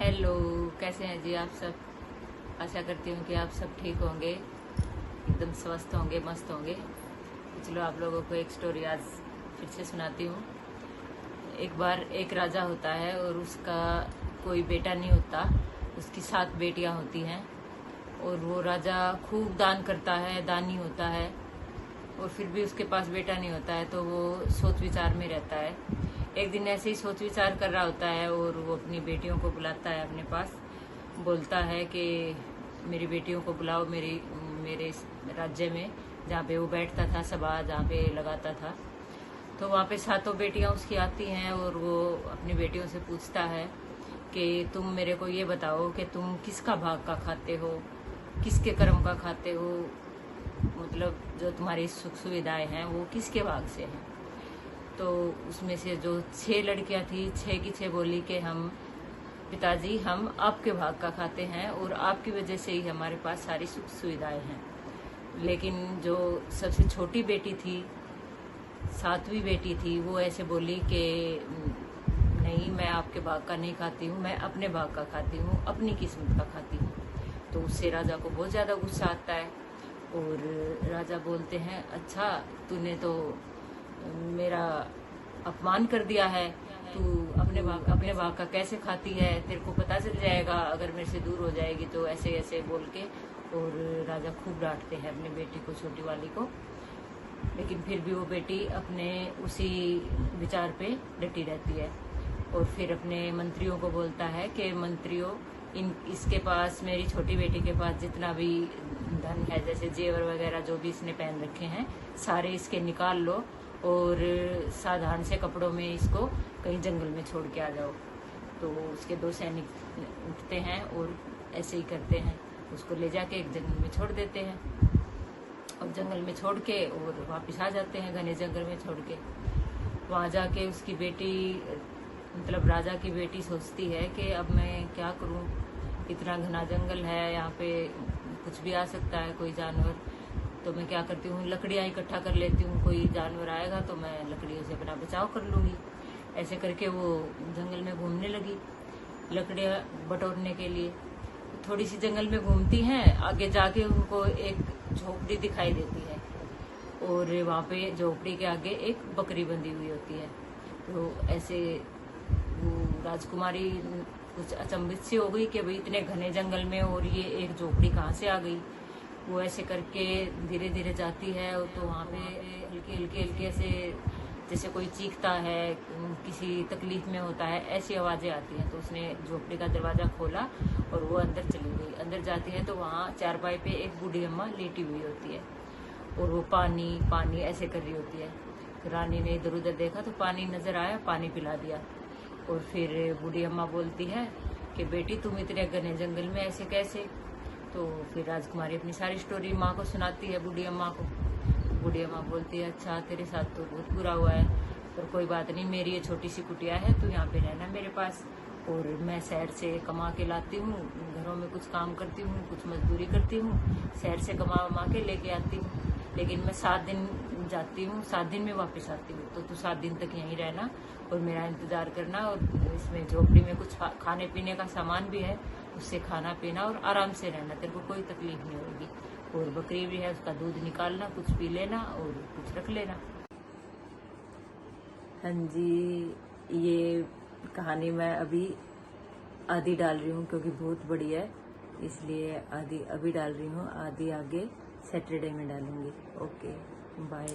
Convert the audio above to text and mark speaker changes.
Speaker 1: Hello, कैसे हैं जी आप सब। आशा करती हूँ कि आप सब ठीक होंगे, एकदम स्वस्थ होंगे, मस्त होंगे। तो चलो आप लोगों को एक स्टोरी आज फिर से सुनाती हूँ। एक बार एक राजा होता है और उसका कोई बेटा नहीं होता। उसकी 7 बेटियाँ होती हैं और वो राजा खूब दान करता है, दानी होता है, और फिर भी उसके पास बेटा नहीं होता है। तो वो सोच विचार में रहता है। एक दिन ऐसे ही सोच विचार कर रहा होता है और वो अपनी बेटियों को बुलाता है अपने पास। बोलता है कि मेरी बेटियों को बुलाओ मेरे इस राज्य में, जहाँ पे वो बैठता था, सभा जहाँ पे लगाता था। तो वहाँ पे 7 बेटियाँ उसकी आती हैं और वो अपनी बेटियों से पूछता है कि तुम मेरे को ये बताओ कि तुम किसका भाग का खाते हो, किसके कर्म का खाते हो, मतलब जो तुम्हारी सुख सुविधाएं हैं वो किसके भाग से हैं। तो उसमें से जो 6 लड़कियां थी, 6 की 6 बोली कि हम पिताजी, हम आपके भाग का खाते हैं और आपकी वजह से ही हमारे पास सारी सुख सुविधाएं हैं। लेकिन जो सबसे छोटी बेटी थी, 7वीं बेटी थी, वो ऐसे बोली कि नहीं, मैं आपके भाग का नहीं खाती हूँ, मैं अपने भाग का खाती हूँ, अपनी किस्मत का खाती हूँ। तो उससे राजा को बहुत ज़्यादा गुस्सा आता है और राजा बोलते हैं, अच्छा तूने तो मेरा अपमान कर दिया है, तू अपने भाग का कैसे खाती है, तेरे को पता चल जाएगा अगर मेरे से दूर हो जाएगी तो, ऐसे ऐसे बोल के। और राजा खूब डांटते हैं अपनी बेटी को, छोटी वाली को। लेकिन फिर भी वो बेटी अपने उसी विचार पे डटी रहती है और फिर अपने मंत्रियों को बोलता है कि मंत्रियों, इसके पास, मेरी छोटी बेटी के पास जितना भी धन है, जैसे जेवर वगैरह जो भी इसने पहन रखे हैं, सारे इसके निकाल लो और साधारण से कपड़ों में इसको कहीं जंगल में छोड़ के आ जाओ। तो उसके 2 सैनिक उठते हैं और ऐसे ही करते हैं, उसको ले जाके एक जंगल में छोड़ देते हैं और जंगल में छोड़ के और वापस आ जाते हैं, घने जंगल में छोड़ के। वहाँ जाके उसकी बेटी, मतलब राजा की बेटी सोचती है कि अब मैं क्या करूं, इतना घना जंगल है, यहाँ पे कुछ भी आ सकता है, कोई जानवर। तो मैं क्या करती हूँ, लकड़ियाँ इकट्ठा कर लेती हूँ, कोई जानवर आएगा तो मैं लकड़ियों से अपना बचाव कर लूँगी। ऐसे करके वो जंगल में घूमने लगी लकड़ियाँ बटोरने के लिए। थोड़ी सी जंगल में घूमती हैं, आगे जाके उनको एक झोपड़ी दिखाई देती है और वहाँ पे झोपड़ी के आगे एक बकरी बंधी हुई होती है। तो ऐसे वो राजकुमारी कुछ अचंभित सी हो गई कि भाई इतने घने जंगल में और ये एक झोपड़ी कहाँ से आ गई। वो ऐसे करके धीरे धीरे जाती है और तो वहाँ पे हल्के हल्के हल्के ऐसे जैसे कोई चीखता है, किसी तकलीफ में होता है, ऐसी आवाज़ें आती हैं। तो उसने झोपड़ी का दरवाज़ा खोला और वो अंदर चली गई। अंदर जाती है तो वहाँ चारपाई पे एक बूढ़ी अम्मा लेटी हुई होती है और वो पानी पानी ऐसे कर रही होती है। तो रानी ने इधर उधर देखा तो पानी नज़र आया, पानी पिला दिया। और फिर बूढ़ी अम्मा बोलती है कि बेटी, तुम इतने घने जंगल में ऐसे कैसे। तो फिर राजकुमारी अपनी सारी स्टोरी माँ को सुनाती है, बूढ़ी अम्मा को। बूढ़ी अम्मा बोलती है, अच्छा तेरे साथ तो बहुत बुरा हुआ है, पर कोई बात नहीं, मेरी ये छोटी सी कुटिया है, तू यहाँ पे रहना मेरे पास, और मैं शहर से कमा के लाती हूँ, घरों में कुछ काम करती हूँ, कुछ मजदूरी करती हूँ, शहर से कमा वमा के लेके आती हूँ। लेकिन मैं 7 दिन जाती हूँ, 7 दिन में वापस आती हूँ। तो तू 7 दिन तक यहीं रहना और मेरा इंतजार करना, और इसमें झोपड़ी में कुछ खाने पीने का सामान भी है, उससे खाना पीना और आराम से रहना, तेरे को कोई तकलीफ नहीं होगी। और बकरी भी है, उसका दूध निकालना, कुछ पी लेना और कुछ रख लेना। हाँ जी, ये कहानी मैं अभी आधी डाल रही हूँ क्योंकि बहुत बड़ी है, इसलिए आधी अभी डाल रही हूँ, आधी आगे सैटरडे में डालूंगी। Okay, bye.